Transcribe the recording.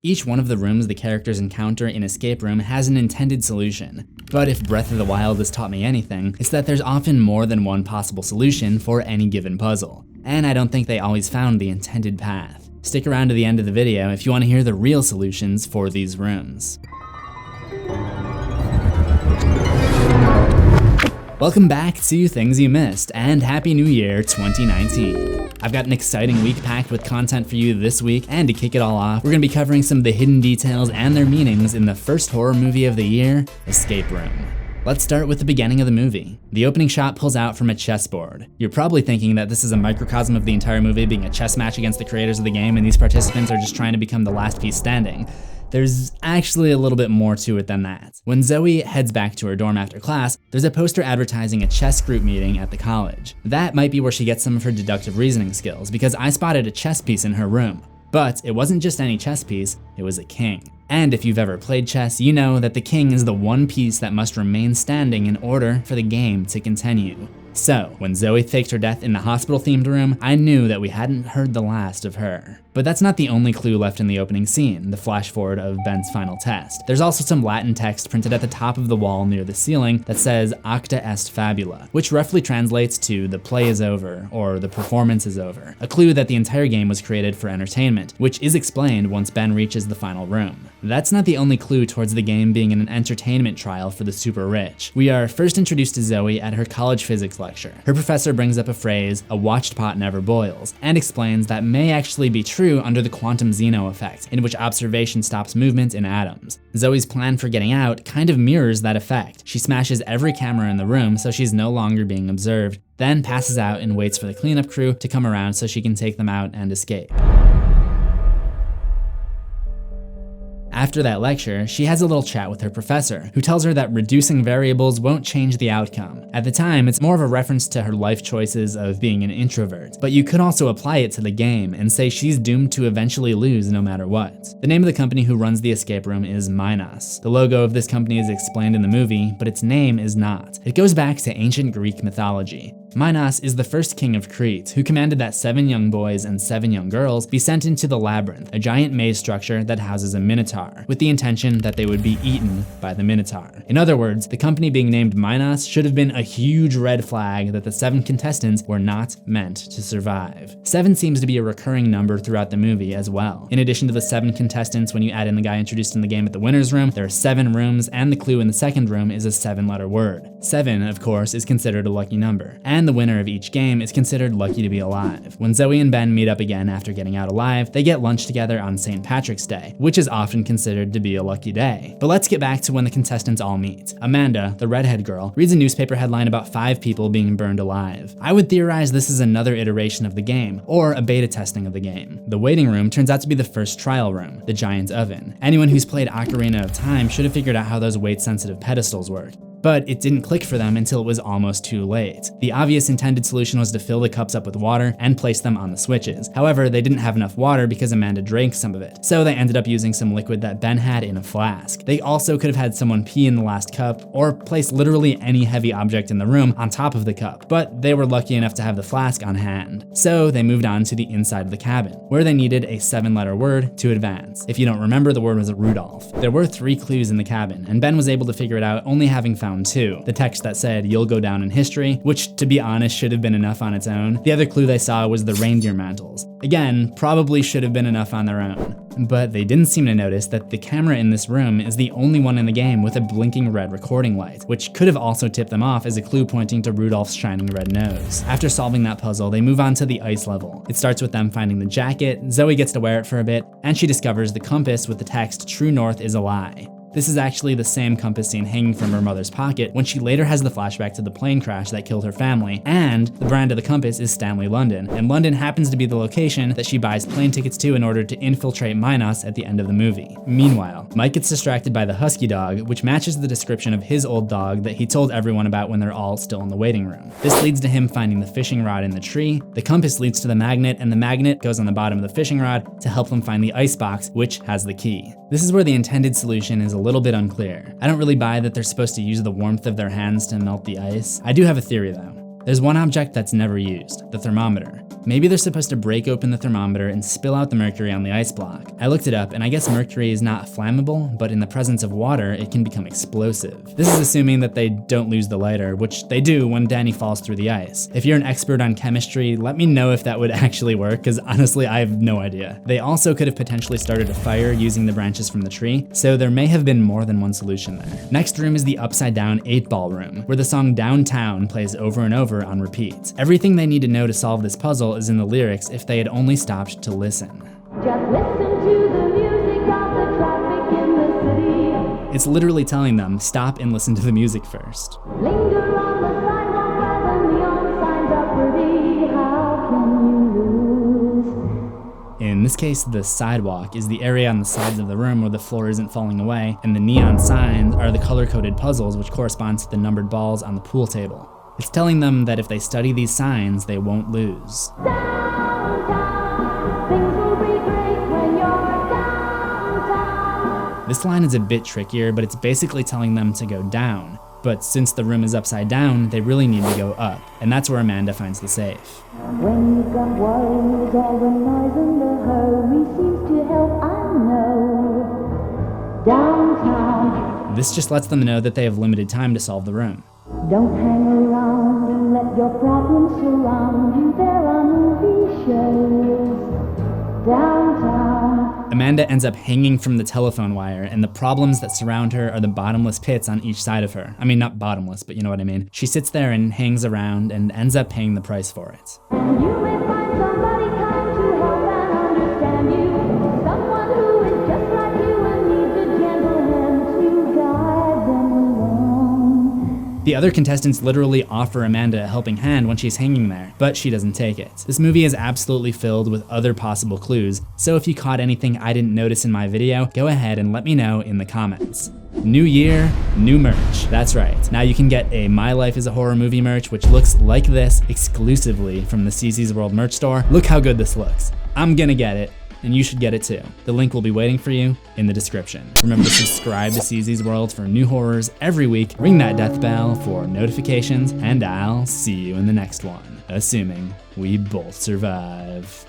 Each one of the rooms the characters encounter in Escape Room has an intended solution. But if Breath of the Wild has taught me anything, it's that there's often more than one possible solution for any given puzzle. And I don't think they always found the intended path. Stick around to the end of the video if you want to hear the real solutions for these rooms. Welcome back to Things You Missed, and Happy New Year 2019. I've got an exciting week packed with content for you this week, and to kick it all off, we're going to be covering some of the hidden details and their meanings in the first horror movie of the year, Escape Room. Let's start with the beginning of the movie. The opening shot pulls out from a chessboard. You're probably thinking that this is a microcosm of the entire movie being a chess match against the creators of the game, and these participants are just trying to become the last piece standing. There's actually a little bit more to it than that. When Zoe heads back to her dorm after class, there's a poster advertising a chess group meeting at the college. That might be where she gets some of her deductive reasoning skills, because I spotted a chess piece in her room. But it wasn't just any chess piece, it was a king. And if you've ever played chess, you know that the king is the one piece that must remain standing in order for the game to continue. So, when Zoe faked her death in the hospital-themed room, I knew that we hadn't heard the last of her. But that's not the only clue left in the opening scene, the flash forward of Ben's final test. There's also some Latin text printed at the top of the wall near the ceiling that says Acta est fabula, which roughly translates to the play is over, or the performance is over, a clue that the entire game was created for entertainment, which is explained once Ben reaches the final room. That's not the only clue towards the game being an entertainment trial for the super rich. We are first introduced to Zoe at her college physics lecture. Her professor brings up a phrase, a watched pot never boils, and explains that may actually be true under the quantum Zeno effect, in which observation stops movement in atoms. Zoe's plan for getting out kind of mirrors that effect. She smashes every camera in the room so she's no longer being observed, then passes out and waits for the cleanup crew to come around so she can take them out and escape. After that lecture, she has a little chat with her professor, who tells her that reducing variables won't change the outcome. At the time, it's more of a reference to her life choices of being an introvert, but you could also apply it to the game and say she's doomed to eventually lose no matter what. The name of the company who runs the escape room is Minos. The logo of this company is explained in the movie, but its name is not. It goes back to ancient Greek mythology. Minos is the first king of Crete, who commanded that 7 young boys and 7 young girls be sent into the labyrinth, a giant maze structure that houses a minotaur, with the intention that they would be eaten by the minotaur. In other words, the company being named Minos should have been a huge red flag that the 7 contestants were not meant to survive. 7 seems to be a recurring number throughout the movie as well. In addition to the 7 contestants, when you add in the guy introduced in the game at the winner's room, there are 7 rooms, and the clue in the second room is a 7-letter word. 7, of course, is considered a lucky number, and the winner of each game is considered lucky to be alive. When Zoe and Ben meet up again after getting out alive, they get lunch together on St. Patrick's Day, which is often considered to be a lucky day. But let's get back to when the contestants all meet. Amanda, the redhead girl, reads a newspaper headline about 5 people being burned alive. I would theorize this is another iteration of the game, or a beta testing of the game. The waiting room turns out to be the first trial room, the giant oven. Anyone who's played Ocarina of Time should have figured out how those weight-sensitive pedestals work. But it didn't click for them until it was almost too late. The obvious intended solution was to fill the cups up with water and place them on the switches. However, they didn't have enough water because Amanda drank some of it, so they ended up using some liquid that Ben had in a flask. They also could have had someone pee in the last cup, or place literally any heavy object in the room on top of the cup, but they were lucky enough to have the flask on hand. So they moved on to the inside of the cabin, where they needed a 7-letter word to advance. If you don't remember, the word was Rudolph. There were 3 clues in the cabin, and Ben was able to figure it out only having found 2. The text that said, "You'll go down in history," which, to be honest, should have been enough on its own. The other clue they saw was the reindeer mantles. Again, probably should have been enough on their own. But they didn't seem to notice that the camera in this room is the only one in the game with a blinking red recording light, which could have also tipped them off as a clue pointing to Rudolph's shining red nose. After solving that puzzle, they move on to the ice level. It starts with them finding the jacket, Zoe gets to wear it for a bit, and she discovers the compass with the text, "True North is a lie." This is actually the same compass seen hanging from her mother's pocket when she later has the flashback to the plane crash that killed her family, and the brand of the compass is Stanley London, and London happens to be the location that she buys plane tickets to in order to infiltrate Minos at the end of the movie. Meanwhile, Mike gets distracted by the husky dog, which matches the description of his old dog that he told everyone about when they're all still in the waiting room. This leads to him finding the fishing rod in the tree, the compass leads to the magnet, and the magnet goes on the bottom of the fishing rod to help them find the icebox, which has the key. This is where the intended solution is a little bit unclear. I don't really buy that they're supposed to use the warmth of their hands to melt the ice. I do have a theory though. There's one object that's never used, the thermometer. Maybe they're supposed to break open the thermometer and spill out the mercury on the ice block. I looked it up, and I guess mercury is not flammable, but in the presence of water, it can become explosive. This is assuming that they don't lose the lighter, which they do when Danny falls through the ice. If you're an expert on chemistry, let me know if that would actually work, because honestly, I have no idea. They also could have potentially started a fire using the branches from the tree, so there may have been more than one solution there. Next room is the upside down 8-ball room, where the song Downtown plays over and over on repeat. Everything they need to know to solve this puzzle is in the lyrics if they had only stopped to listen. Just listen to the music of the traffic in the city. It's literally telling them, stop and listen to the music first. Linger on the sidewalk where the neon signs are pretty. How can you lose? In this case, the sidewalk is the area on the sides of the room where the floor isn't falling away, and the neon signs are the color-coded puzzles which correspond to the numbered balls on the pool table. It's telling them that if they study these signs, they won't lose. Downtown, things will be great when you're downtown. This line is a bit trickier, but it's basically telling them to go down. But since the room is upside down, they really need to go up, and that's where Amanda finds the safe. When you've got worries, all the noise and the hurry seems to help, I know. Downtown. This just lets them know that they have limited time to solve the room. Don't hang around and let your problems surround you. There are movie shows downtown. Amanda ends up hanging from the telephone wire, and the problems that surround her are the bottomless pits on each side of her. I mean, not bottomless, but you know what I mean. She sits there and hangs around and ends up paying the price for it. And you may find somebody kind to help and understand you. Someone who is just like you and needs a gentle hand to guide them along. The other contestants literally offer Amanda a helping hand when she's hanging there, but she doesn't take it. This movie is absolutely filled with other possible clues, so if you caught anything I didn't notice in my video, go ahead and let me know in the comments. New year, new merch. That's right. Now you can get a My Life is a Horror Movie merch, which looks like this exclusively from the CZsWorld merch store. Look how good this looks. I'm gonna get it, and you should get it too. The link will be waiting for you in the description. Remember to subscribe to CZsWorld for new horrors every week, ring that death bell for notifications, and I'll see you in the next one, assuming we both survive.